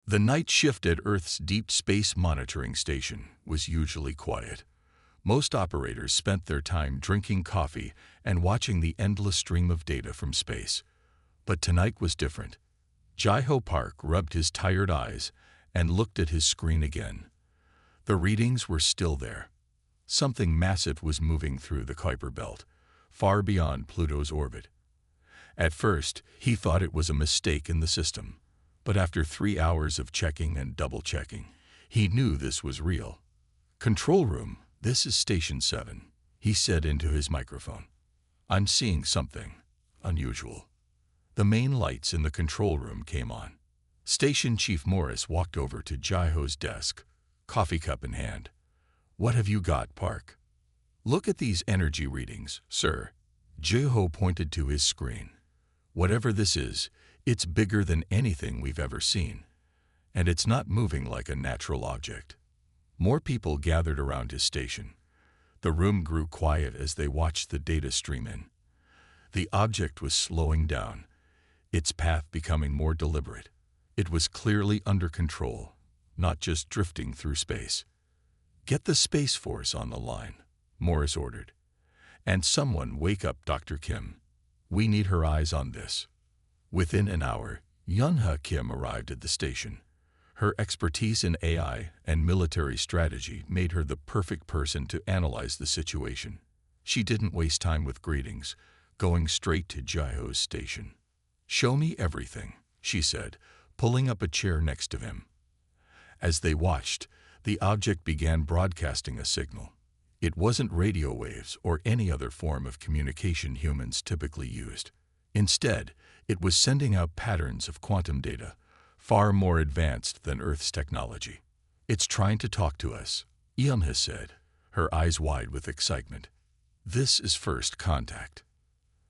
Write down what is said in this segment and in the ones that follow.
The night shift at Earth's Deep Space Monitoring Station was usually quiet. Most operators spent their time drinking coffee and watching the endless stream of data from space. But tonight was different. Jai-Ho Park rubbed his tired eyes and looked at his screen again. The readings were still there. Something massive was moving through the Kuiper Belt, far beyond Pluto's orbit. At first, he thought it was a mistake in the system, but after 3 hours of checking and double-checking, he knew this was real. "Control room, this is Station 7, he said into his microphone. "I'm seeing something unusual." The main lights in the control room came on. Station Chief Morris walked over to Jai-Ho's desk, coffee cup in hand. "What have you got, Park?" "Look at these energy readings, sir." Jai-Ho pointed to his screen. "Whatever this is, it's bigger than anything we've ever seen. And it's not moving like a natural object." More people gathered around his station. The room grew quiet as they watched the data stream in. The object was slowing down, its path becoming more deliberate. It was clearly under control, not just drifting through space. "Get the Space Force on the line," Morris ordered. "And someone wake up Dr. Kim. We need her eyes on this." Within an hour, Yun-Ha Kim arrived at the station. Her expertise in AI and military strategy made her the perfect person to analyze the situation. She didn't waste time with greetings, going straight to Jai-Ho's station. "Show me everything," she said, pulling up a chair next to him. As they watched, the object began broadcasting a signal. It wasn't radio waves or any other form of communication humans typically used. Instead, it was sending out patterns of quantum data, far more advanced than Earth's technology. "It's trying to talk to us," Yun-Ha said, her eyes wide with excitement. "This is first contact."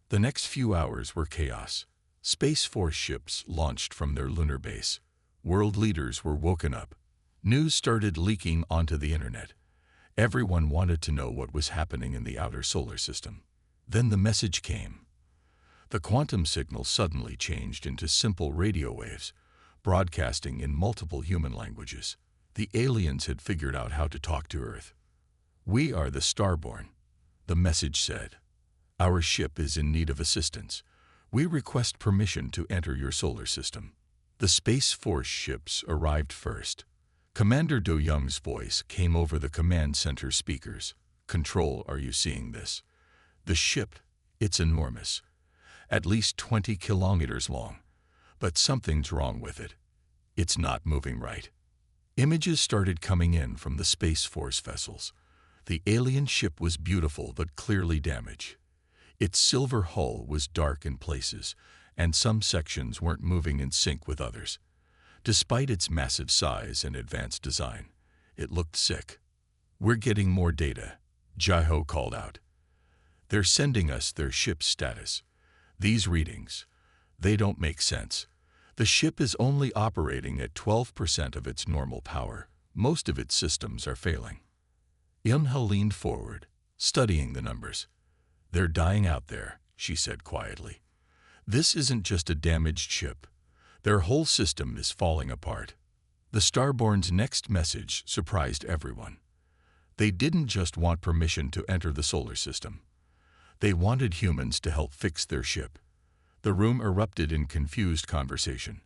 The next few hours were chaos. Space Force ships launched from their lunar base. World leaders were woken up. News started leaking onto the internet. Everyone wanted to know what was happening in the outer solar system. Then the message came. The quantum signal suddenly changed into simple radio waves, broadcasting in multiple human languages. The aliens had figured out how to talk to Earth. "We are the Starborn," the message said. "Our ship is in need of assistance. We request permission to enter your solar system." The Space Force ships arrived first. Commander Do Young's voice came over the command center speakers. "Control, are you seeing this? The ship, it's enormous. At least 20 kilometers long. But something's wrong with it. It's not moving right." Images started coming in from the Space Force vessels. The alien ship was beautiful but clearly damaged. Its silver hull was dark in places, and some sections weren't moving in sync with others. Despite its massive size and advanced design, it looked sick. "We're getting more data," Jai-Ho called out. "They're sending us their ship's status. These readings, they don't make sense. The ship is only operating at 12% of its normal power. Most of its systems are failing." Yun-Ha leaned forward, studying the numbers. "They're dying out there," she said quietly. "This isn't just a damaged ship. Their whole system is falling apart." The Starborn's next message surprised everyone. They didn't just want permission to enter the solar system. They wanted humans to help fix their ship. The room erupted in confused conversation.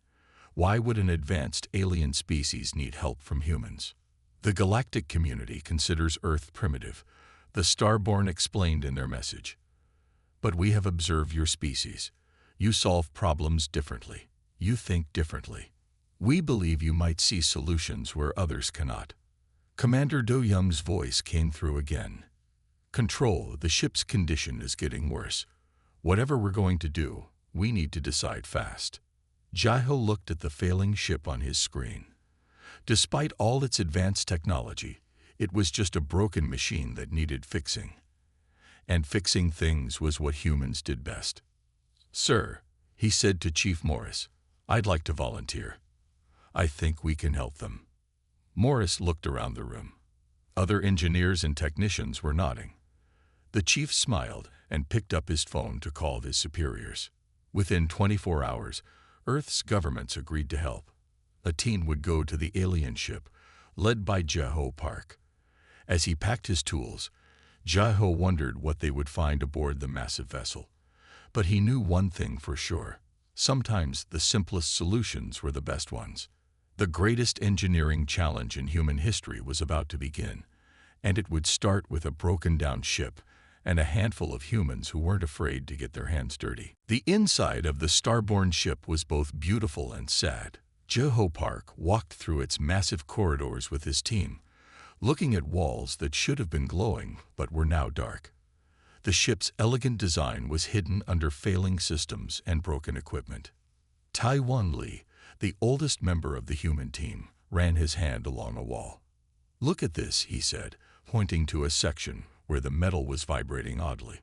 Why would an advanced alien species need help from humans? "The galactic community considers Earth primitive," the Starborn explained in their message. "But we have observed your species. You solve problems differently. You think differently. We believe you might see solutions where others cannot." Commander Do Young's voice came through again. "Control, the ship's condition is getting worse. Whatever we're going to do, we need to decide fast." Jai-Ho looked at the failing ship on his screen. Despite all its advanced technology, it was just a broken machine that needed fixing. And fixing things was what humans did best. "Sir," he said to Chief Morris, "I'd like to volunteer. I think we can help them." Morris looked around the room. Other engineers and technicians were nodding. The chief smiled and picked up his phone to call his superiors. Within 24 hours, Earth's governments agreed to help. a team would go to the alien ship, led by Jeho Park. As he packed his tools, Jeho wondered what they would find aboard the massive vessel. But he knew one thing for sure. Sometimes the simplest solutions were the best ones. The greatest engineering challenge in human history was about to begin, and it would start with a broken-down ship and a handful of humans who weren't afraid to get their hands dirty. The inside of the starborn ship was both beautiful and sad. Jeho Park walked through its massive corridors with his team, looking at walls that should have been glowing but were now dark. The ship's elegant design was hidden under failing systems and broken equipment. Taiwan Li, the oldest member of the human team, ran his hand along a wall. "Look at this," he said, pointing to a section where the metal was vibrating oddly.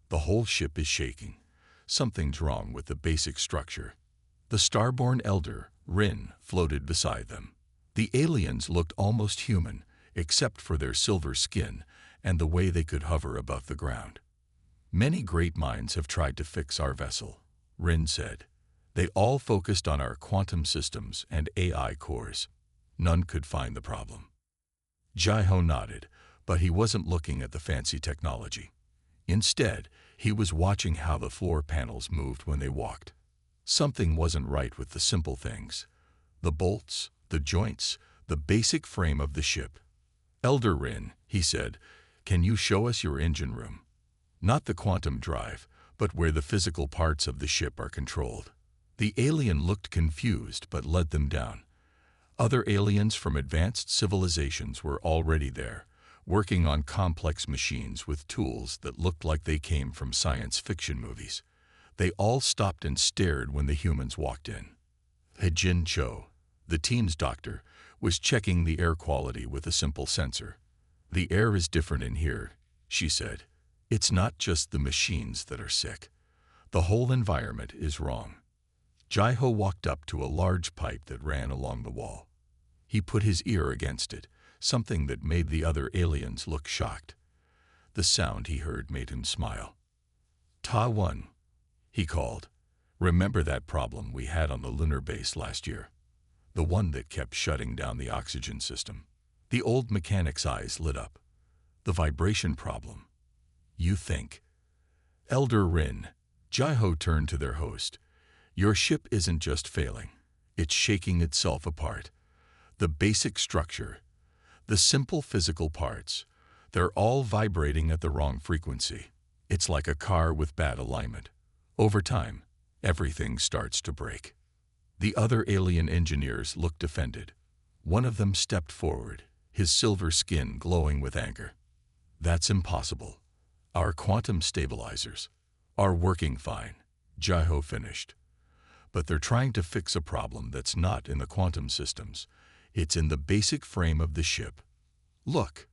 "The whole ship is shaking. Something's wrong with the basic structure." The starborn elder, Rin, floated beside them. The aliens looked almost human, except for their silver skin and the way they could hover above the ground. "Many great minds have tried to fix our vessel," Rin said. "They all focused on our quantum systems and AI cores. None could find the problem." Jeho nodded, but he wasn't looking at the fancy technology. Instead, he was watching how the floor panels moved when they walked. Something wasn't right with the simple things: the bolts, the joints, the basic frame of the ship. "Elder Rin," he said, "can you show us your engine room? Not the quantum drive, but where the physical parts of the ship are controlled." The alien looked confused but led them down. Other aliens from advanced civilizations were already there, working on complex machines with tools that looked like they came from science fiction movies. They all stopped and stared when the humans walked in. Hejin Cho, the team's doctor, was checking the air quality with a simple sensor. "The air is different in here," she said. "It's not just the machines that are sick. The whole environment is wrong." Jeho walked up to a large pipe that ran along the wall. He put his ear against it, something that made the other aliens look shocked. The sound he heard made him smile. "Ta-1," he called. "Remember that problem we had on the lunar base last year? The one that kept shutting down the oxygen system?" The old mechanic's eyes lit up. "The vibration problem, you think?" "Elder Rin," Jeho turned to their host, "your ship isn't just failing. It's shaking itself apart. The basic structure, the simple physical parts, they're all vibrating at the wrong frequency. It's like a car with bad alignment. Over time, everything starts to break." The other alien engineers looked offended. One of them stepped forward, his silver skin glowing with anger. "That's impossible. Our quantum stabilizers are working fine," Jeho finished. "But they're trying to fix a problem that's not in the quantum systems. It's in the basic frame of the ship. Look."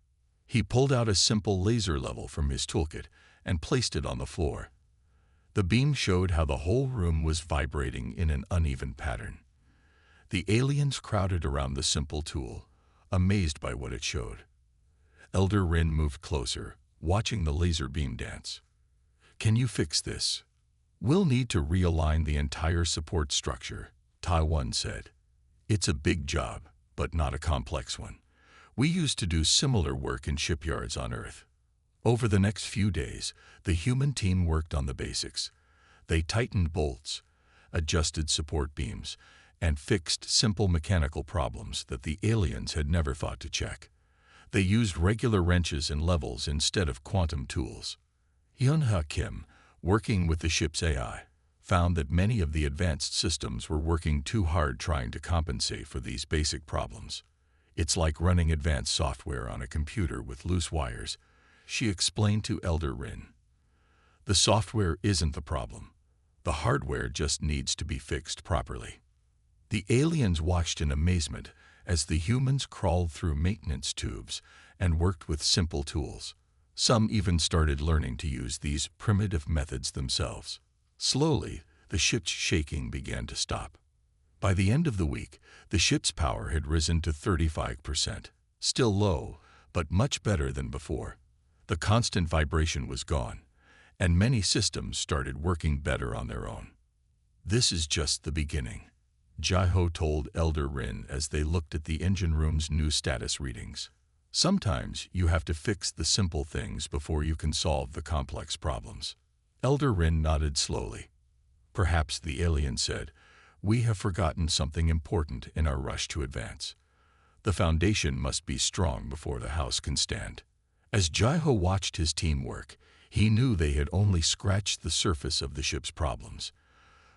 He pulled out a simple laser level from his toolkit and placed it on the floor. The beam showed how the whole room was vibrating in an uneven pattern. The aliens crowded around the simple tool, amazed by what it showed. Elder Rin moved closer, watching the laser beam dance. "Can you fix this?" "We'll need to realign the entire support structure," Taiwan said. "It's a big job, but not a complex one. We used to do similar work in shipyards on Earth." Over the next few days, the human team worked on the basics. They tightened bolts, adjusted support beams, and fixed simple mechanical problems that the aliens had never thought to check. They used regular wrenches and levels instead of quantum tools. Hyun-Ha Kim, working with the ship's AI, found that many of the advanced systems were working too hard trying to compensate for these basic problems. "It's like running advanced software on a computer with loose wires," she explained to Elder Rin. "The software isn't the problem. The hardware just needs to be fixed properly." The aliens watched in amazement as the humans crawled through maintenance tubes and worked with simple tools. Some even started learning to use these primitive methods themselves. Slowly, the ship's shaking began to stop. By the end of the week, the ship's power had risen to 35%, still low, but much better than before. The constant vibration was gone, and many systems started working better on their own. "This is just the beginning," Jaiho told Elder Rin as they looked at the engine room's new status readings. Sometimes you have to fix the simple things before you can solve the complex problems. Elder Rin nodded slowly. Perhaps, the alien said, we have forgotten something important in our rush to advance. The foundation must be strong before the house can stand. As Jaiho watched his team work, he knew they had only scratched the surface of the ship's problems.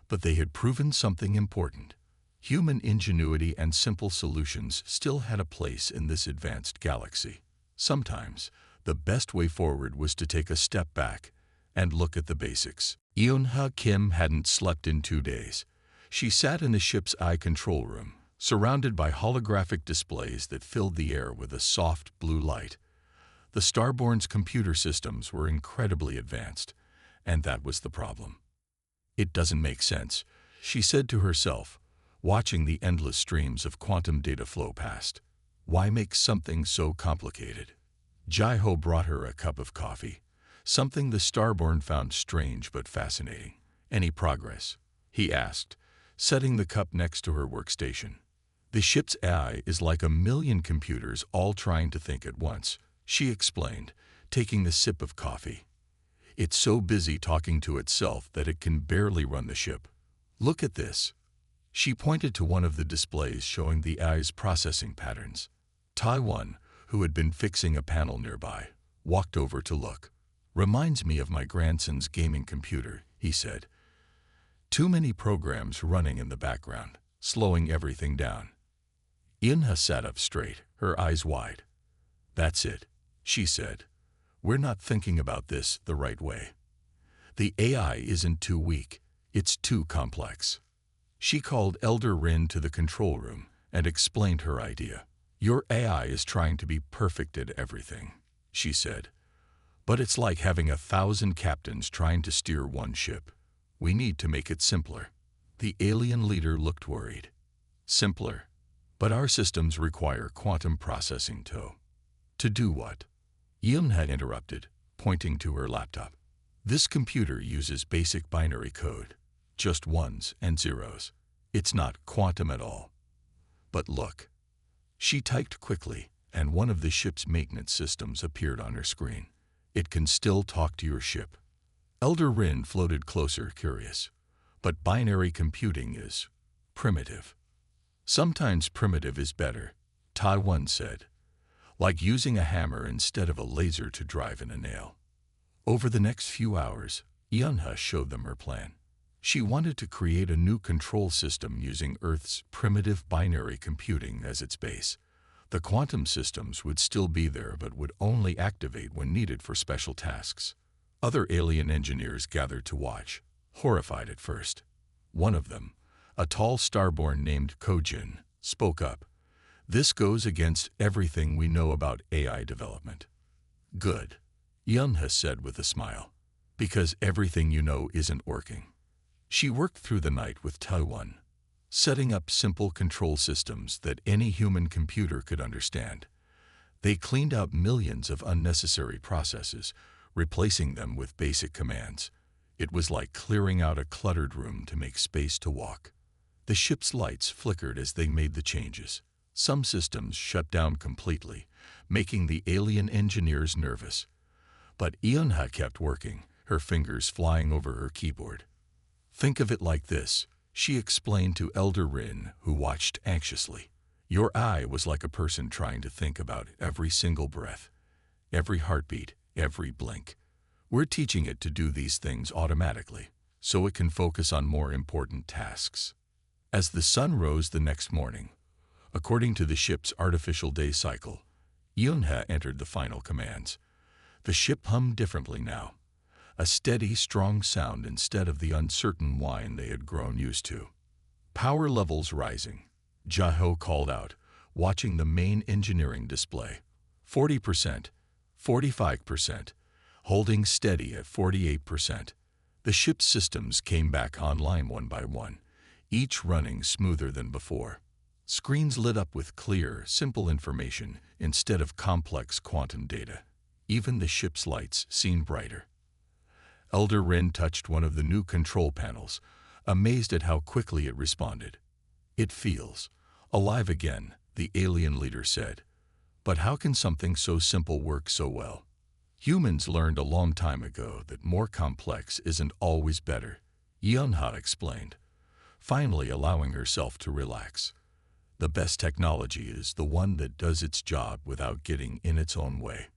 But they had proven something important. Human ingenuity and simple solutions still had a place in this advanced galaxy. Sometimes, the best way forward was to take a step back and look at the basics. Eun-ha Kim hadn't slept in 2 days. She sat in the ship's eye control room, surrounded by holographic displays that filled the air with a soft blue light. The Starborn's computer systems were incredibly advanced, and that was the problem. It doesn't make sense, she said to herself, watching the endless streams of quantum data flow past. Why make something so complicated? Jaiho brought her a cup of coffee, something the Starborn found strange but fascinating. Any progress? He asked, setting the cup next to her workstation. The ship's AI is like a million computers all trying to think at once, she explained, taking the sip of coffee. It's so busy talking to itself that it can barely run the ship. Look at this. She pointed to one of the displays showing the AI's processing patterns. Taiwan, who had been fixing a panel nearby, walked over to look. Reminds me of my grandson's gaming computer, he said. Too many programs running in the background, slowing everything down. Eun-ha sat up straight, her eyes wide. That's it, she said. We're not thinking about this the right way. The AI isn't too weak, it's too complex. She called Elder Rin to the control room and explained her idea. Your AI is trying to be perfect at everything, she said. But it's like having 1,000 captains trying to steer one ship. We need to make it simpler. The alien leader looked worried. Simpler? But our systems require quantum processing too. To do what? Eun had interrupted, pointing to her laptop. This computer uses basic binary code, just ones and zeros. It's not quantum at all. But look. She typed quickly, and one of the ship's maintenance systems appeared on her screen. It can still talk to your ship. Elder Rin floated closer, curious. But binary computing is primitive. Sometimes primitive is better, Taiwan said. Like using a hammer instead of a laser to drive in a nail. Over the next few hours, Eun-ha showed them her plan. She wanted to create a new control system using Earth's primitive binary computing as its base. The quantum systems would still be there but would only activate when needed for special tasks. Other alien engineers gathered to watch, horrified at first. One of them, a tall starborn named Kojin, spoke up. This goes against everything we know about AI development. Good, Eun-ha said with a smile, because everything you know isn't working. She worked through the night with Taiwan, setting up simple control systems that any human computer could understand. They cleaned out millions of unnecessary processes, replacing them with basic commands. It was like clearing out a cluttered room to make space to walk. The ship's lights flickered as they made the changes. Some systems shut down completely, making the alien engineers nervous. But Eun-ha kept working, her fingers flying over her keyboard. Think of it like this, she explained to Elder Rin, who watched anxiously. Your eye was like a person trying to think about every single breath, every heartbeat, every blink. We're teaching it to do these things automatically, so it can focus on more important tasks. As the sun rose the next morning, according to the ship's artificial day cycle, Eun-ha entered the final commands. The ship hummed differently now. A steady, strong sound instead of the uncertain whine they had grown used to. Power levels rising, Jaiho called out, watching the main engineering display. 40%, 45%, holding steady at 48%. The ship's systems came back online one by one, each running smoother than before. Screens lit up with clear, simple information instead of complex quantum data. Even the ship's lights seemed brighter. Elder Rin touched one of the new control panels, amazed at how quickly it responded. It feels alive again, the alien leader said. But how can something so simple work so well? Humans learned a long time ago that more complex isn't always better, Yunha explained, finally allowing herself to relax. The best technology is the one that does its job without getting in its own way.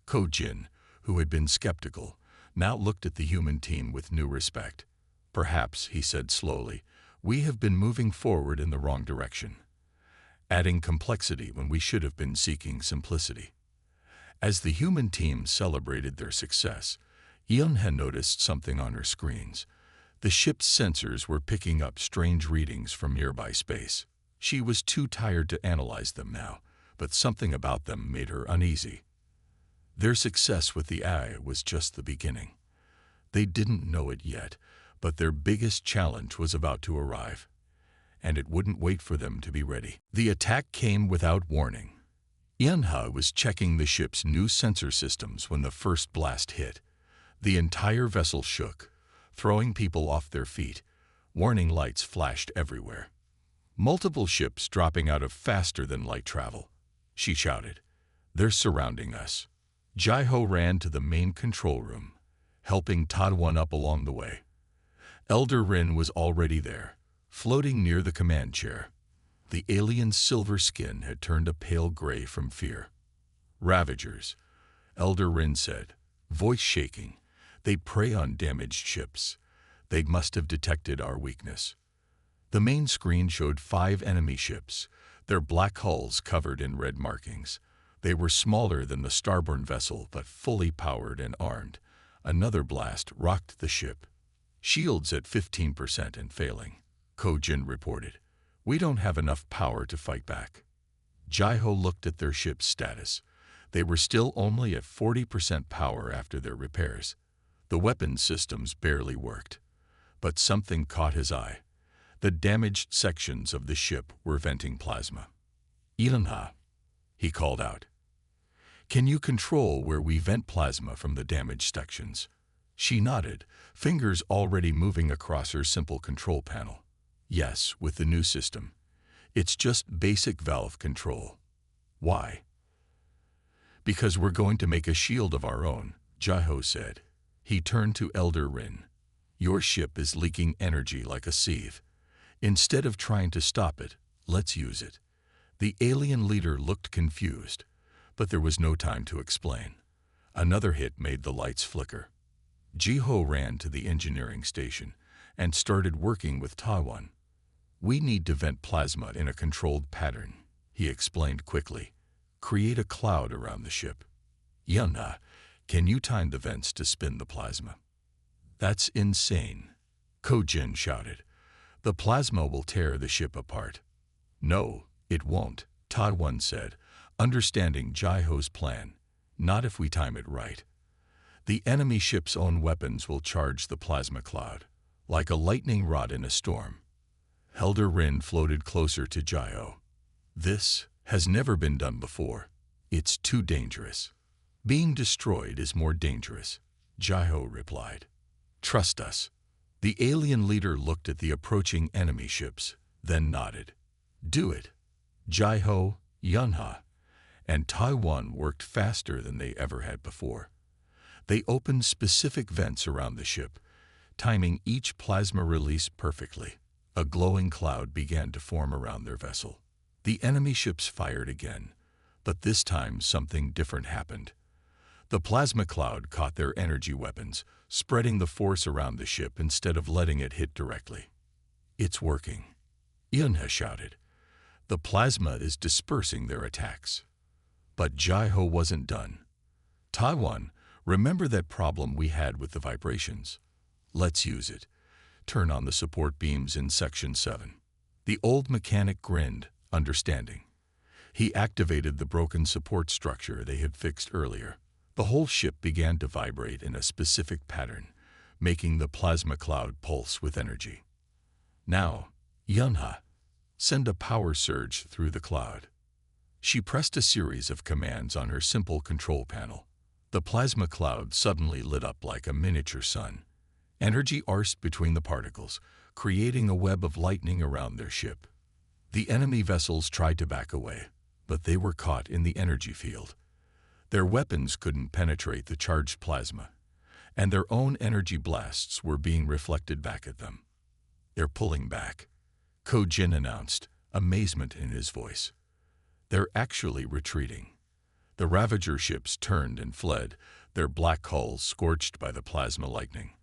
Ko-jin, who had been skeptical, now looked at the human team with new respect. Perhaps, he said slowly, we have been moving forward in the wrong direction, adding complexity when we should have been seeking simplicity. As the human team celebrated their success, Yunha noticed something on her screens. The ship's sensors were picking up strange readings from nearby space. She was too tired to analyze them now, but something about them made her uneasy. Their success with the AI was just the beginning. They didn't know it yet, but their biggest challenge was about to arrive, and it wouldn't wait for them to be ready. The attack came without warning. Yunha was checking the ship's new sensor systems when the first blast hit. The entire vessel shook, throwing people off their feet. Warning lights flashed everywhere. Multiple ships dropping out of faster-than-light travel. She shouted, "They're surrounding us." Jai-ho ran to the main control room, helping Tadwan up along the way. Elder Rin was already there, floating near the command chair. The alien's silver skin had turned a pale gray from fear. "Ravagers," Elder Rin said, voice shaking. "They prey on damaged ships. They must have detected our weakness." The main screen showed 5 enemy ships, their black hulls covered in red markings. They were smaller than the starboard vessel, but fully powered and armed. Another blast rocked the ship. "Shields at 15% and failing," Ko-jin reported. "We don't have enough power to fight back." Jai-ho looked at their ship's status. They were still only at 40% power after their repairs. The weapon systems barely worked. But something caught his eye. The damaged sections of the ship were venting plasma. "Yunha," he called out. "Can you control where we vent plasma from the damaged sections?" She nodded, fingers already moving across her simple control panel. "Yes, with the new system. It's just basic valve control." "Why?" "Because we're going to make a shield of our own," Jai-ho said. He turned to Elder Rin. "Your ship is leaking energy like a sieve. Instead of trying to stop it, let's use it." The alien leader looked confused, but there was no time to explain. Another hit made the lights flicker. Jai-ho ran to the engineering station and started working with Taiwan. "We need to vent plasma in a controlled pattern," he explained quickly. "Create a cloud around the ship." "Yunha, can you time the vents to spin the plasma?" "That's insane," Ko-jin shouted. "The plasma will tear the ship apart." "No, it won't," Tadwan said, understanding Jai-ho's plan. "Not if we time it right. The enemy ship's own weapons will charge the plasma cloud, like a lightning rod in a storm." Elder Rin floated closer to Jai-ho. "This has never been done before. It's too dangerous." "Being destroyed is more dangerous," Jai-ho replied. "Trust us." The alien leader looked at the approaching enemy ships, then nodded. "Do it." Jai-ho, Yunha, and Taiwan worked faster than they ever had before. They opened specific vents around the ship, timing each plasma release perfectly. A glowing cloud began to form around their vessel. The enemy ships fired again, but this time something different happened. The plasma cloud caught their energy weapons, spreading the force around the ship instead of letting it hit directly. "It's working," Yunha shouted. "The plasma is dispersing their attacks." But Jai-ho wasn't done. "Taiwan, remember that problem we had with the vibrations? Let's use it. Turn on the support beams in Section 7. The old mechanic grinned, understanding. He activated the broken support structure they had fixed earlier. The whole ship began to vibrate in a specific pattern, making the plasma cloud pulse with energy. "Now, Yunha, send a power surge through the cloud." She pressed a series of commands on her simple control panel. The plasma cloud suddenly lit up like a miniature sun. Energy arced between the particles, creating a web of lightning around their ship. The enemy vessels tried to back away, but they were caught in the energy field. Their weapons couldn't penetrate the charged plasma, and their own energy blasts were being reflected back at them. "They're pulling back," Ko-Jin announced, amazement in his voice. "They're actually retreating." The Ravager ships turned and fled, their black hulls scorched by the plasma lightning.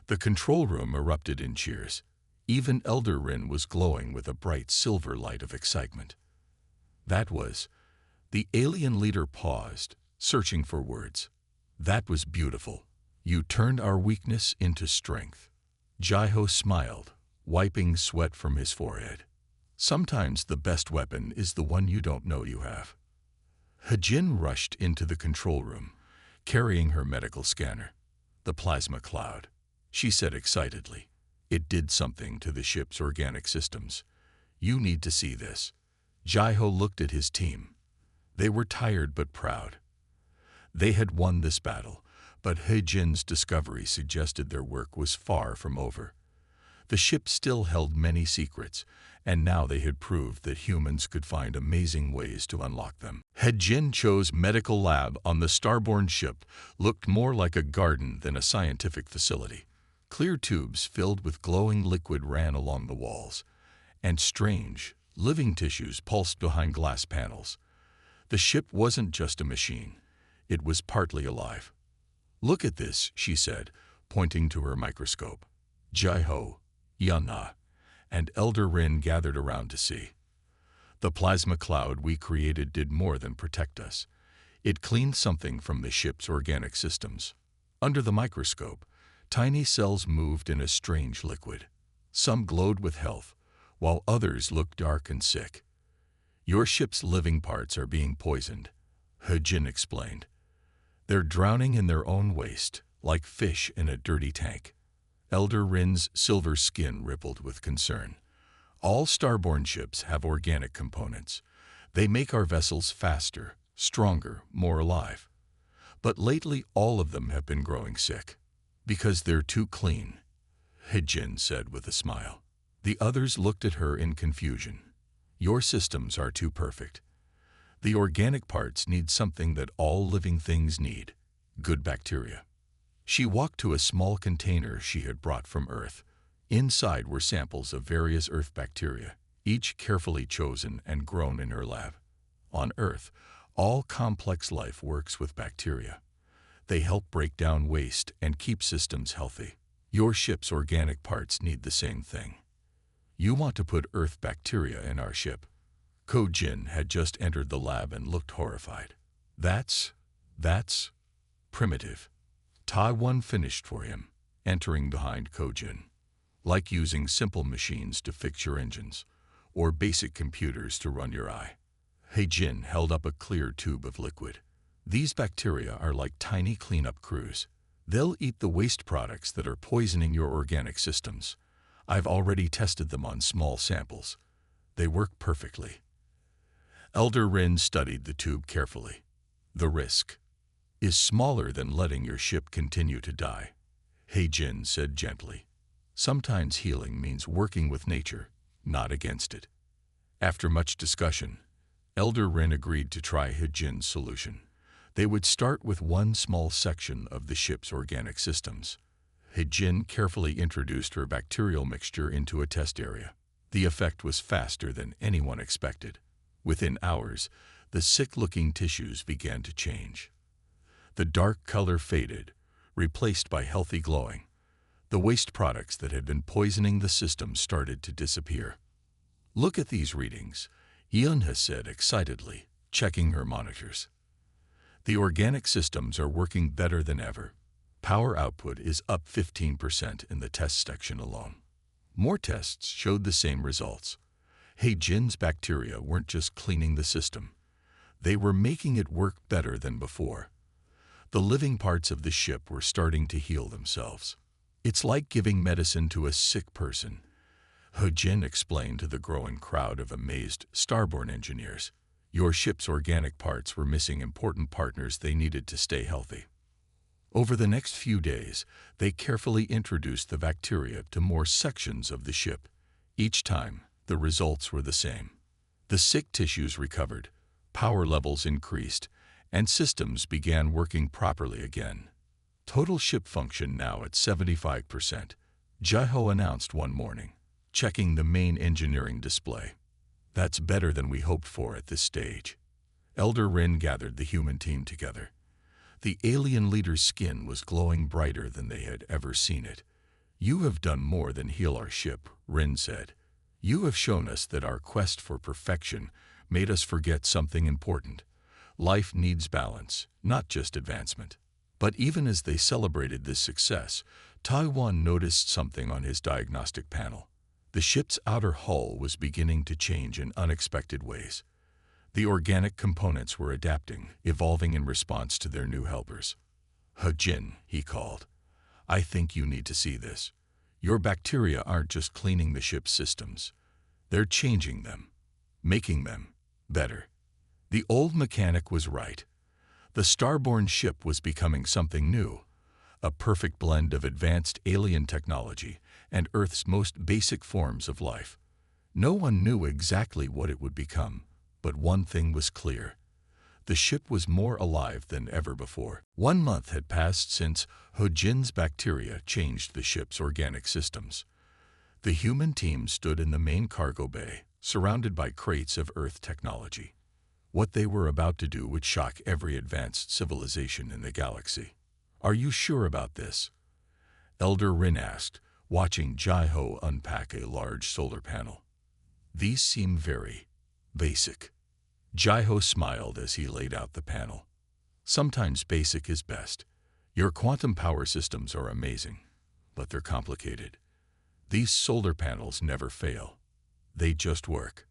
The control room erupted in cheers. Even Elder Rin was glowing with a bright silver light of excitement. That was... The alien leader paused, searching for words. "That was beautiful. You turned our weakness into strength." Jai-Ho smiled, wiping sweat from his forehead. "Sometimes the best weapon is the one you don't know you have." He-Jin rushed into the control room, carrying her medical scanner. "The plasma cloud," she said excitedly. "It did something to the ship's organic systems. You need to see this." Jai-Ho looked at his team. They were tired but proud. They had won this battle, but He-Jin's discovery suggested their work was far from over. The ship still held many secrets, and now they had proved that humans could find amazing ways to unlock them. He-Jin Cho's medical lab on the starborn ship looked more like a garden than a scientific facility. Clear tubes filled with glowing liquid ran along the walls, and strange, living tissues pulsed behind glass panels. The ship wasn't just a machine. It was partly alive. "Look at this," she said, pointing to her microscope. Jai-Ho, Yana, and Elder Rin gathered around to see. "The plasma cloud we created did more than protect us. It cleaned something from the ship's organic systems." Under the microscope, tiny cells moved in a strange liquid. Some glowed with health, while others looked dark and sick. "Your ship's living parts are being poisoned," He-Jin explained. "They're drowning in their own waste, like fish in a dirty tank." Elder Rin's silver skin rippled with concern. "All starborn ships have organic components. They make our vessels faster, stronger, more alive. But lately all of them have been growing sick. Because they're too clean," He-Jin said with a smile. The others looked at her in confusion. "Your systems are too perfect. The organic parts need something that all living things need: good bacteria." She walked to a small container she had brought from Earth. Inside were samples of various Earth bacteria, each carefully chosen and grown in her lab. On Earth, all complex life works with bacteria. They help break down waste and keep systems healthy. Your ship's organic parts need the same thing. You want to put Earth bacteria in our ship." Ko-Jin had just entered the lab and looked horrified. That's primitive." Tai-1 finished for him, entering behind Ko-Jin. "Like using simple machines to fix your engines, or basic computers to run your eye." He-Jin held up a clear tube of liquid. "These bacteria are like tiny cleanup crews. They'll eat the waste products that are poisoning your organic systems. I've already tested them on small samples. They work perfectly." Elder Rin studied the tube carefully. "The risk is smaller than letting your ship continue to die," He-Jin said gently. "Sometimes healing means working with nature, not against it." After much discussion, Elder Rin agreed to try He-Jin's solution. They would start with one small section of the ship's organic systems. He-Jin carefully introduced her bacterial mixture into a test area. The effect was faster than anyone expected. Within hours, the sick-looking tissues began to change. The dark color faded, replaced by healthy glowing. The waste products that had been poisoning the system started to disappear. "Look at these readings," Yunha said excitedly, checking her monitors. "The organic systems are working better than ever. Power output is up 15% in the test section alone." More tests showed the same results. He-Jin's bacteria weren't just cleaning the system. They were making it work better than before. The living parts of the ship were starting to heal themselves. "It's like giving medicine to a sick person," He-Jin explained to the growing crowd of amazed starborn engineers. "Your ship's organic parts were missing important partners they needed to stay healthy." Over the next few days, they carefully introduced the bacteria to more sections of the ship. Each time, the results were the same. The sick tissues recovered, power levels increased, and systems began working properly again. Total ship function now at 75%, Jaiho announced one morning, checking the main engineering display. That's better than we hoped for at this stage. Elder Rin gathered the human team together. The alien leader's skin was glowing brighter than they had ever seen it. You have done more than heal our ship, Rin said. You have shown us that our quest for perfection made us forget something important. Life needs balance, not just advancement. But even as they celebrated this success, Taiwan noticed something on his diagnostic panel. The ship's outer hull was beginning to change in unexpected ways. The organic components were adapting, evolving in response to their new helpers. "He-Jin," he called. "I think you need to see this. Your bacteria aren't just cleaning the ship's systems. They're changing them, making them better." The old mechanic was right. The starborn ship was becoming something new, a perfect blend of advanced alien technology and Earth's most basic forms of life. No one knew exactly what it would become, but one thing was clear. The ship was more alive than ever before. 1 month had passed since He-Jin's bacteria changed the ship's organic systems. The human team stood in the main cargo bay, surrounded by crates of Earth technology. What they were about to do would shock every advanced civilization in the galaxy. "Are you sure about this?" Elder Rin asked, watching Jaiho unpack a large solar panel. "These seem very basic." Jaiho smiled as he laid out the panel. "Sometimes basic is best. Your quantum power systems are amazing, but they're complicated. These solar panels never fail. They just work."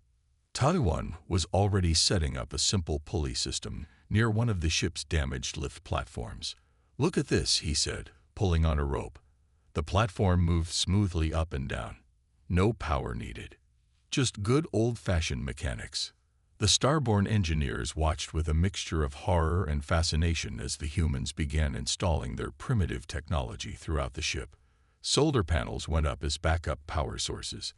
Taiwan was already setting up a simple pulley system near one of the ship's damaged lift platforms. "Look at this," he said, pulling on a rope. The platform moved smoothly up and down. No power needed. Just good old-fashioned mechanics. The starborn engineers watched with a mixture of horror and fascination as the humans began installing their primitive technology throughout the ship. Solar panels went up as backup power sources.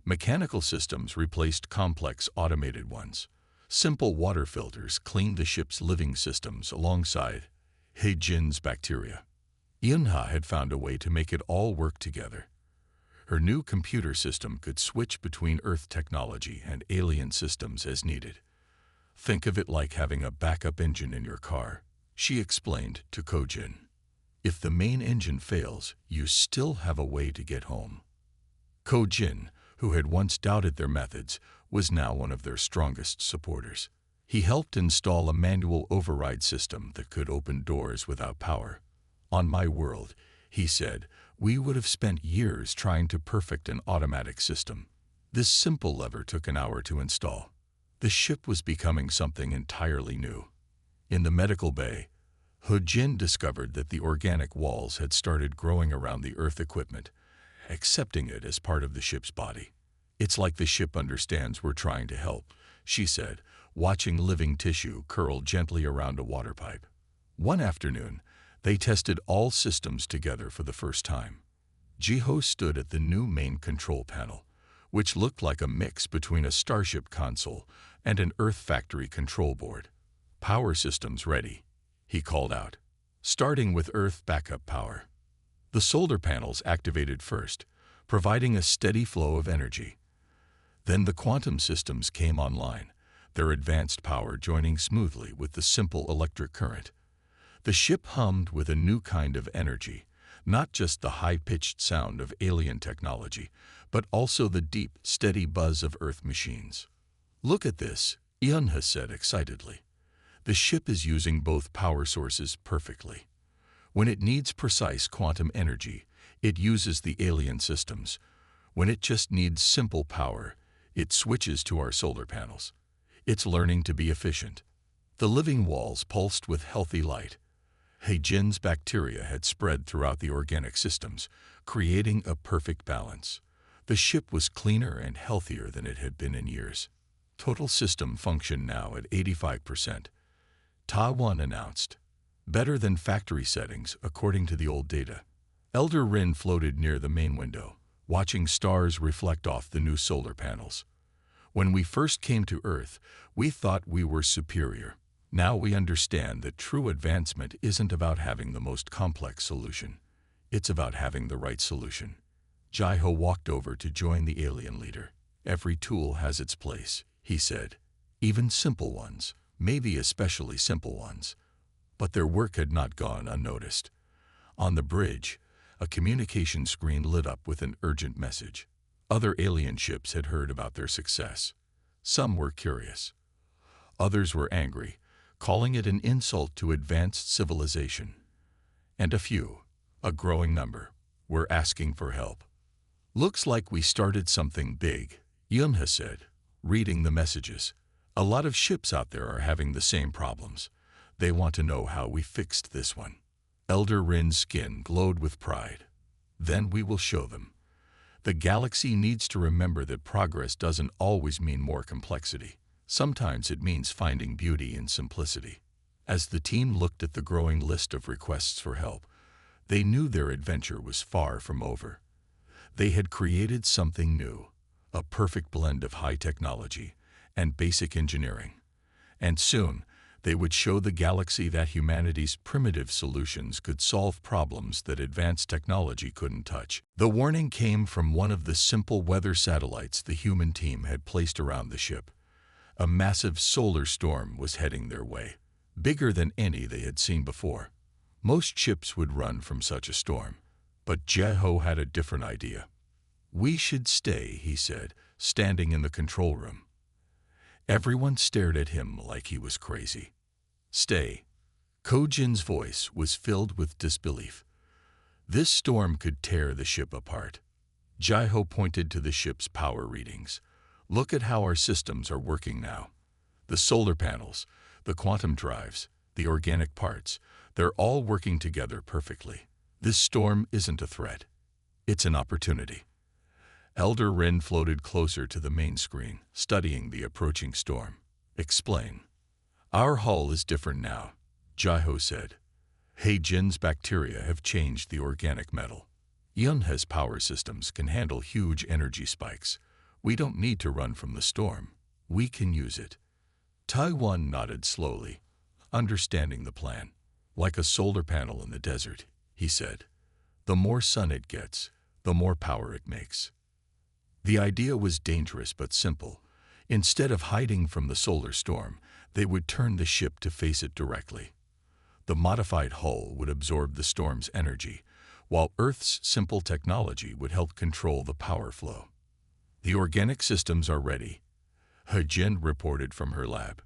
Mechanical systems replaced complex automated ones. Simple water filters cleaned the ship's living systems alongside He-Jin's bacteria. Eunha had found a way to make it all work together. Her new computer system could switch between Earth technology and alien systems as needed. "Think of it like having a backup engine in your car," she explained to Ko-Jin. "If the main engine fails, you still have a way to get home." Ko-Jin, who had once doubted their methods, was now one of their strongest supporters. He helped install a manual override system that could open doors without power. "On my world," he said, "we would have spent years trying to perfect an automatic system. This simple lever took an hour to install." The ship was becoming something entirely new. In the medical bay, He-Jin discovered that the organic walls had started growing around the Earth equipment, accepting it as part of the ship's body. "It's like the ship understands we're trying to help," she said, watching living tissue curl gently around a water pipe. One afternoon, they tested all systems together for the first time. Jaiho stood at the new main control panel, which looked like a mix between a starship console and an Earth factory control board. "Power systems ready," he called out, starting with Earth backup power. The solar panels activated first, providing a steady flow of energy. Then the quantum systems came online, their advanced power joining smoothly with the simple electric current. The ship hummed with a new kind of energy, not just the high-pitched sound of alien technology, but also the deep, steady buzz of Earth machines. "Look at this," Eunha said excitedly. "The ship is using both power sources perfectly. When it needs precise quantum energy, it uses the alien systems. When it just needs simple power, it switches to our solar panels. It's learning to be efficient." The living walls pulsed with healthy light. He-Jin's bacteria had spread throughout the organic systems, creating a perfect balance. The ship was cleaner and healthier than it had been in years. Total system function now at 85%. Taiwan announced. "Better than factory settings, according to the old data." Elder Rin floated near the main window, watching stars reflect off the new solar panels. When we first came to Earth, we thought we were superior. Now we understand that true advancement isn't about having the most complex solution. It's about having the right solution. Jai-Ho walked over to join the alien leader. Every tool has its place, he said. Even simple ones, maybe especially simple ones. But their work had not gone unnoticed. On the bridge, a communication screen lit up with an urgent message. Other alien ships had heard about their success. Some were curious. Others were angry, calling it an insult to advanced civilization. And a few, a growing number, were asking for help. "Looks like we started something big," Yunhe said, reading the messages. "A lot of ships out there are having the same problems. They want to know how we fixed this one." Elder Rin's skin glowed with pride. "Then we will show them. The galaxy needs to remember that progress doesn't always mean more complexity. Sometimes it means finding beauty in simplicity." As the team looked at the growing list of requests for help, they knew their adventure was far from over. They had created something new, a perfect blend of high technology and basic engineering. And soon, they would show the galaxy that humanity's primitive solutions could solve problems that advanced technology couldn't touch. The warning came from one of the simple weather satellites the human team had placed around the ship. A massive solar storm was heading their way, bigger than any they had seen before. Most ships would run from such a storm, but Jai-Ho had a different idea. "We should stay," he said, standing in the control room. Everyone stared at him like he was crazy. "Stay." Ko-Jin's voice was filled with disbelief. This storm could tear the ship apart. Jai-Ho pointed to the ship's power readings. "Look at how our systems are working now. The solar panels, the quantum drives, the organic parts, they're all working together perfectly. This storm isn't a threat. It's an opportunity." Elder Rin floated closer to the main screen, studying the approaching storm. "Explain." "Our hull is different now," Jai-Ho said. He-Jin's bacteria have changed the organic metal. Yunhe's power systems can handle huge energy spikes. We don't need to run from the storm. We can use it. Taiwan nodded slowly, understanding the plan. "Like a solar panel in the desert," he said. "The more sun it gets, the more power it makes." The idea was dangerous but simple. Instead of hiding from the solar storm, they would turn the ship to face it directly. The modified hull would absorb the storm's energy, while Earth's simple technology would help control the power flow. "The organic systems are ready," He-Jin reported from her lab.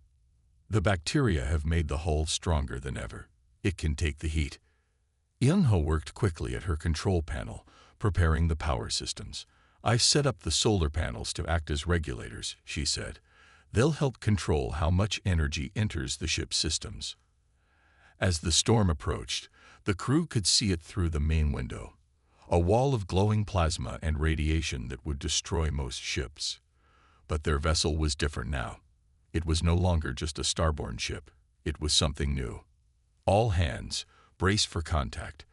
"The bacteria have made the hull stronger than ever. It can take the heat." Yunhe worked quickly at her control panel, preparing the power systems. "I've set up the solar panels to act as regulators," she said. "They'll help control how much energy enters the ship's systems." As the storm approached, the crew could see it through the main window, a wall of glowing plasma and radiation that would destroy most ships. But their vessel was different now. It was no longer just a starborn ship. It was something new. "All hands, brace for contact,"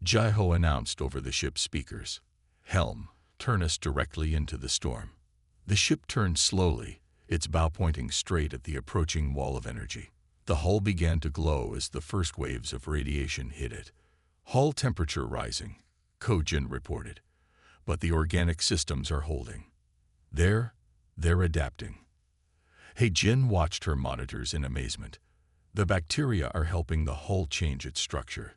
Jai-Ho announced over the ship's speakers. "Helm, turn us directly into the storm." The ship turned slowly, its bow pointing straight at the approaching wall of energy. The hull began to glow as the first waves of radiation hit it. "Hull temperature rising," Ko-Jin reported. "But the organic systems are holding. They're adapting." He-Jin watched her monitors in amazement. "The bacteria are helping the hull change its structure.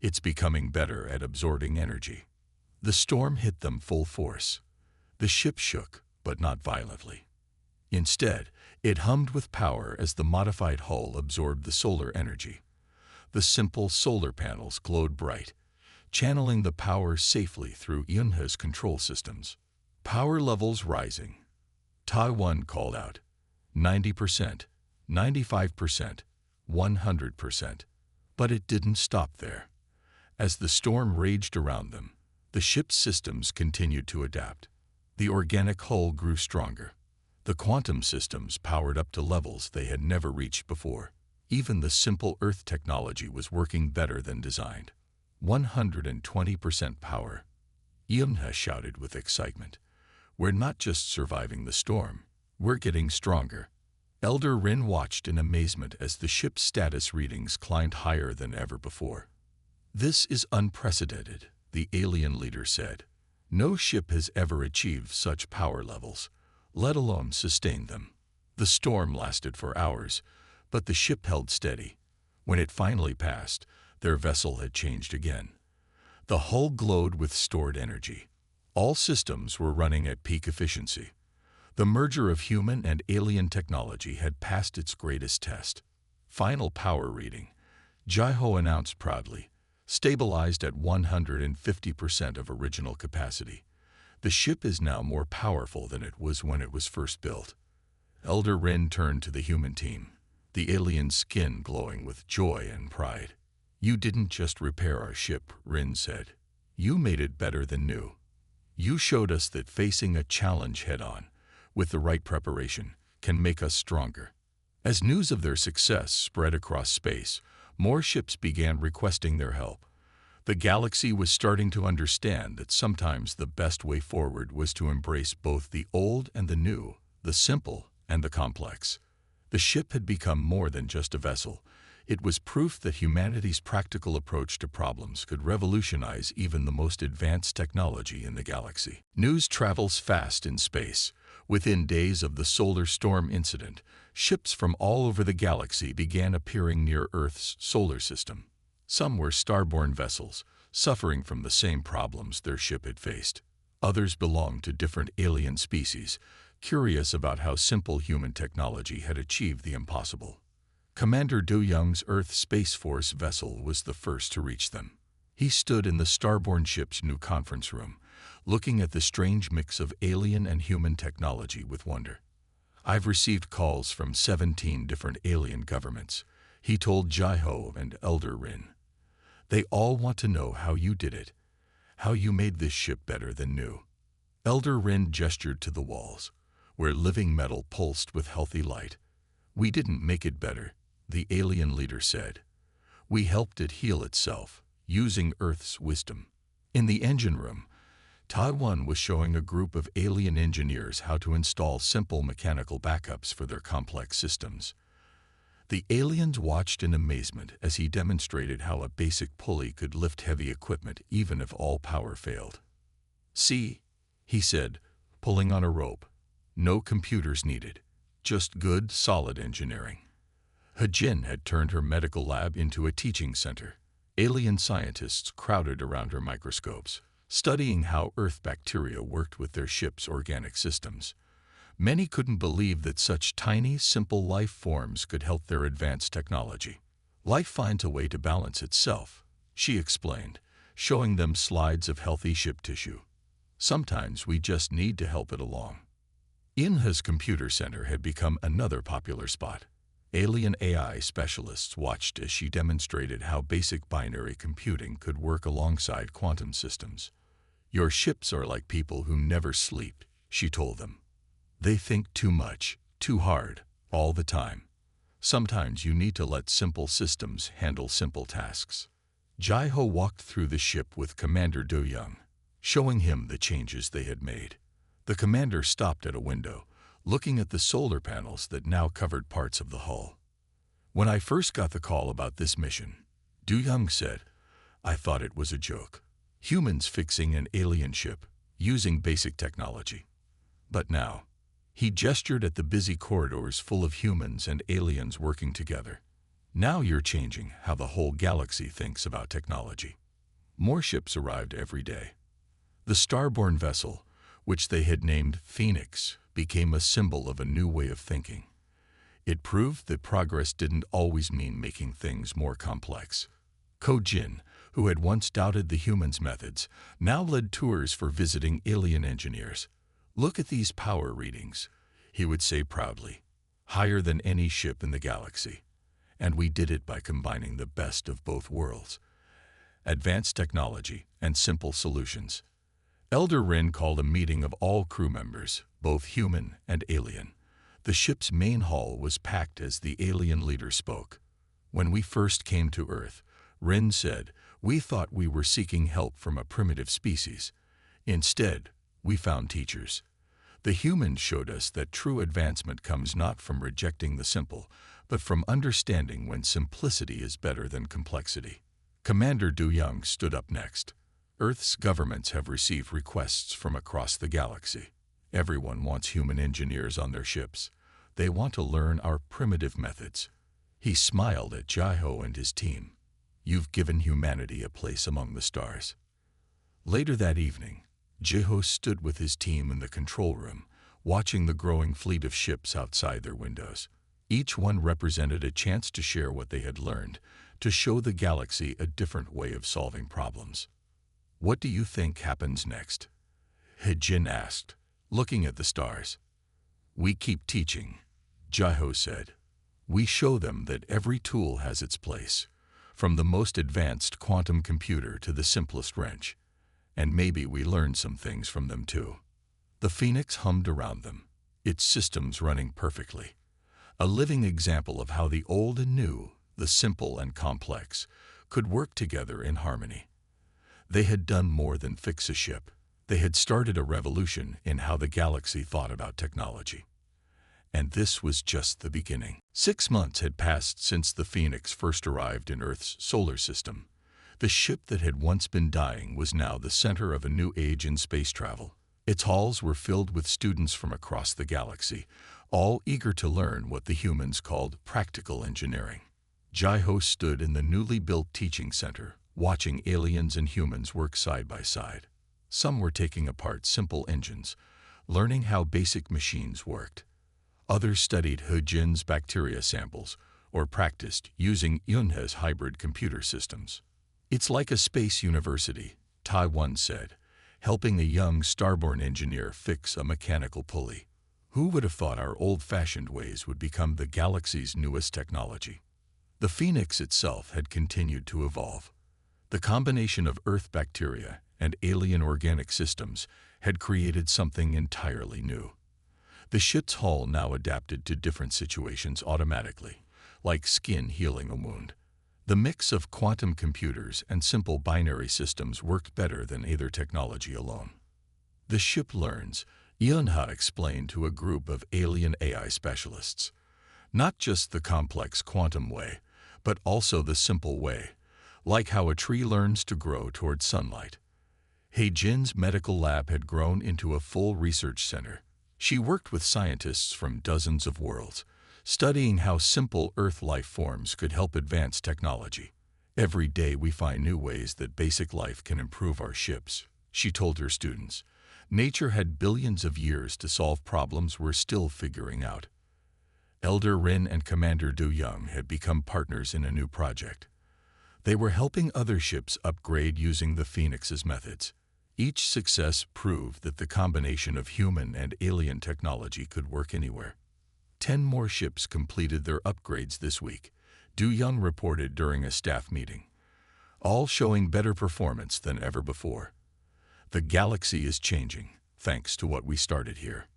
It's becoming better at absorbing energy." The storm hit them full force. The ship shook, but not violently. Instead, it hummed with power as the modified hull absorbed the solar energy. The simple solar panels glowed bright, channeling the power safely through Yunhe's control systems. "Power levels rising," Taiwan called out. 90%, 95%, 100%. But it didn't stop there. As the storm raged around them, the ship's systems continued to adapt. The organic hull grew stronger. The quantum systems powered up to levels they had never reached before. Even the simple Earth technology was working better than designed. 120% power. Yumna shouted with excitement. We're not just surviving the storm, we're getting stronger. Elder Rin watched in amazement as the ship's status readings climbed higher than ever before. This is unprecedented, the alien leader said. No ship has ever achieved such power levels, let alone sustained them. The storm lasted for hours, but the ship held steady. When it finally passed, their vessel had changed again. The hull glowed with stored energy. All systems were running at peak efficiency. The merger of human and alien technology had passed its greatest test. Final power reading, Jaiho announced proudly, stabilized at 150% of original capacity. The ship is now more powerful than it was when it was first built. Elder Rin turned to the human team, the alien's skin glowing with joy and pride. You didn't just repair our ship, Rin said. You made it better than new. You showed us that facing a challenge head-on, with the right preparation, can make us stronger. As news of their success spread across space, more ships began requesting their help. The galaxy was starting to understand that sometimes the best way forward was to embrace both the old and the new, the simple and the complex. The ship had become more than just a vessel. It was proof that humanity's practical approach to problems could revolutionize even the most advanced technology in the galaxy. News travels fast in space. Within days of the solar storm incident, ships from all over the galaxy began appearing near Earth's solar system. Some were starborne vessels, suffering from the same problems their ship had faced. Others belonged to different alien species, curious about how simple human technology had achieved the impossible. Commander Du Young's Earth Space Force vessel was the first to reach them. He stood in the starborne ship's new conference room, looking at the strange mix of alien and human technology with wonder. I've received calls from 17 different alien governments, he told Jaiho and Elder Rin. They all want to know how you did it, how you made this ship better than new. Elder Rin gestured to the walls, where living metal pulsed with healthy light. We didn't make it better, the alien leader said. We helped it heal itself, using Earth's wisdom. In the engine room, Taiwan was showing a group of alien engineers how to install simple mechanical backups for their complex systems. The aliens watched in amazement as he demonstrated how a basic pulley could lift heavy equipment even if all power failed. See, he said, pulling on a rope. No computers needed, just good, solid engineering. Hajin had turned her medical lab into a teaching center. Alien scientists crowded around her microscopes, studying how Earth bacteria worked with their ship's organic systems. Many couldn't believe that such tiny, simple life forms could help their advanced technology. Life finds a way to balance itself, she explained, showing them slides of healthy ship tissue. Sometimes we just need to help it along. Inha's computer center had become another popular spot. Alien AI specialists watched as she demonstrated how basic binary computing could work alongside quantum systems. Your ships are like people who never sleep, she told them. They think too much, too hard, all the time. Sometimes you need to let simple systems handle simple tasks. Jaiho walked through the ship with Commander Do Young, showing him the changes they had made. The commander stopped at a window, looking at the solar panels that now covered parts of the hull. When I first got the call about this mission, Du Young said, I thought it was a joke. Humans fixing an alien ship, using basic technology. But now, he gestured at the busy corridors full of humans and aliens working together. Now you're changing how the whole galaxy thinks about technology. More ships arrived every day. The starborne vessel, which they had named Phoenix, became a symbol of a new way of thinking. It proved that progress didn't always mean making things more complex. Ko Jin, who had once doubted the humans' methods, now led tours for visiting alien engineers. Look at these power readings, he would say proudly, higher than any ship in the galaxy. And we did it by combining the best of both worlds, advanced technology and simple solutions. Elder Rin called a meeting of all crew members, both human and alien. The ship's main hall was packed as the alien leader spoke. When we first came to Earth, Rin said, we thought we were seeking help from a primitive species. Instead, we found teachers. The humans showed us that true advancement comes not from rejecting the simple, but from understanding when simplicity is better than complexity. Commander Du Young stood up next. Earth's governments have received requests from across the galaxy. Everyone wants human engineers on their ships. They want to learn our primitive methods. He smiled at Jai-Ho and his team. You've given humanity a place among the stars. Later that evening, Jai-Ho stood with his team in the control room, watching the growing fleet of ships outside their windows. Each one represented a chance to share what they had learned, to show the galaxy a different way of solving problems. What do you think happens next? He-Jin asked, looking at the stars. We keep teaching, Jai-Ho said. We show them that every tool has its place, from the most advanced quantum computer to the simplest wrench. And maybe we learn some things from them too. The Phoenix hummed around them, its systems running perfectly. A living example of how the old and new, the simple and complex, could work together in harmony. They had done more than fix a ship. They had started a revolution in how the galaxy thought about technology. And this was just the beginning. 6 months had passed since the Phoenix first arrived in Earth's solar system. The ship that had once been dying was now the center of a new age in space travel. Its halls were filled with students from across the galaxy, all eager to learn what the humans called practical engineering. Jai-Ho stood in the newly built teaching center, watching aliens and humans work side by side. Some were taking apart simple engines, learning how basic machines worked. Others studied He-Jin's bacteria samples or practiced using Yunhe's hybrid computer systems. It's like a space university, Taiwan said, helping a young starborn engineer fix a mechanical pulley. Who would have thought our old-fashioned ways would become the galaxy's newest technology? The Phoenix itself had continued to evolve. The combination of Earth bacteria and alien organic systems had created something entirely new. The ship's hull now adapted to different situations automatically, like skin healing a wound. The mix of quantum computers and simple binary systems worked better than either technology alone. The ship learns, Yunhe explained to a group of alien AI specialists. Not just the complex quantum way, but also the simple way, like how a tree learns to grow toward sunlight. He-Jin's medical lab had grown into a full research center. She worked with scientists from dozens of worlds, studying how simple Earth life forms could help advance technology. Every day we find new ways that basic life can improve our ships, she told her students. Nature had billions of years to solve problems we're still figuring out. Elder Rin and Commander Du Young had become partners in a new project. They were helping other ships upgrade using the Phoenix's methods. Each success proved that the combination of human and alien technology could work anywhere. 10 more ships completed their upgrades this week, Du Young reported during a staff meeting, all showing better performance than ever before. The galaxy is changing, thanks to what we started here.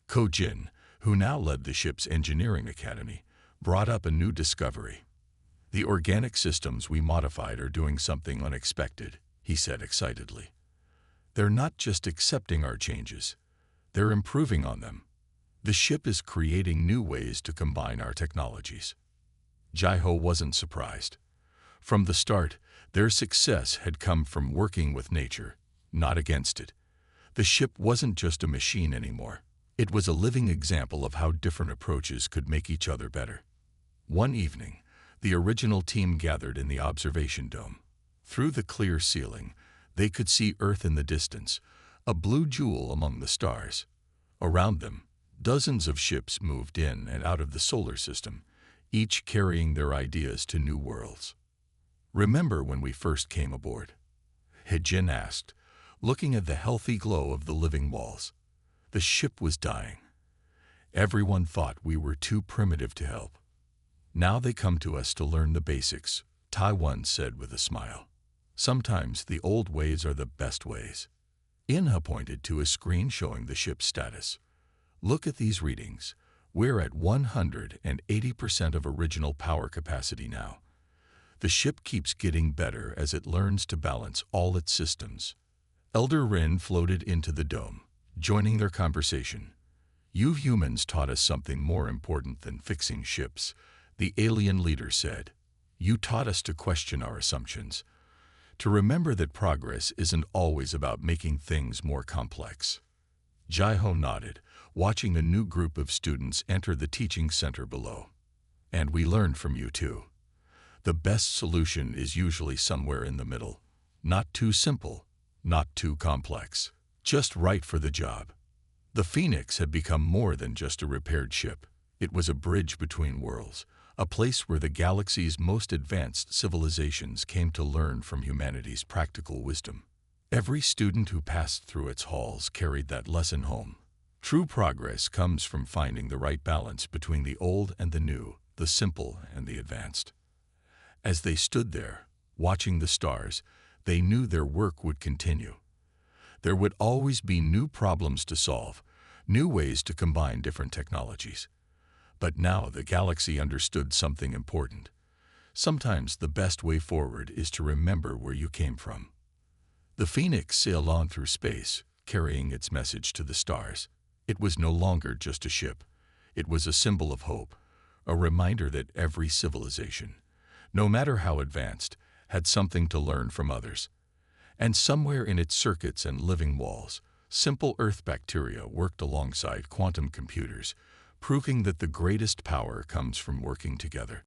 Ko-Jin, who now led the ship's engineering academy, brought up a new discovery. The organic systems we modified are doing something unexpected, he said excitedly. They're not just accepting our changes, they're improving on them. The ship is creating new ways to combine our technologies. Jai-Ho wasn't surprised. From the start, their success had come from working with nature, not against it. The ship wasn't just a machine anymore. It was a living example of how different approaches could make each other better. One evening, the original team gathered in the observation dome. Through the clear ceiling, they could see Earth in the distance, a blue jewel among the stars. Around them, dozens of ships moved in and out of the solar system, each carrying their ideas to new worlds. Remember when we first came aboard? He-Jin asked, looking at the healthy glow of the living walls. The ship was dying. Everyone thought we were too primitive to help. Now they come to us to learn the basics, Taiwan said with a smile. Sometimes the old ways are the best ways. Yunhe pointed to a screen showing the ship's status. Look at these readings. We're at 180% of original power capacity now. The ship keeps getting better as it learns to balance all its systems. Elder Rin floated into the dome, joining their conversation. "You humans taught us something more important than fixing ships," the alien leader said. "You taught us to question our assumptions, to remember that progress isn't always about making things more complex." Jaiho nodded, watching a new group of students enter the teaching center below. "And we learned from you too. The best solution is usually somewhere in the middle. Not too simple, not too complex, just right for the job." The Phoenix had become more than just a repaired ship. It was a bridge between worlds, a place where the galaxy's most advanced civilizations came to learn from humanity's practical wisdom. Every student who passed through its halls carried that lesson home. True progress comes from finding the right balance between the old and the new, the simple and the advanced. As they stood there, watching the stars, they knew their work would continue. There would always be new problems to solve, new ways to combine different technologies. But now the galaxy understood something important. Sometimes the best way forward is to remember where you came from. The Phoenix sailed on through space, carrying its message to the stars. It was no longer just a ship. It was a symbol of hope, a reminder that every civilization, no matter how advanced, had something to learn from others. And somewhere in its circuits and living walls, simple Earth bacteria worked alongside quantum computers, proving that the greatest power comes from working together.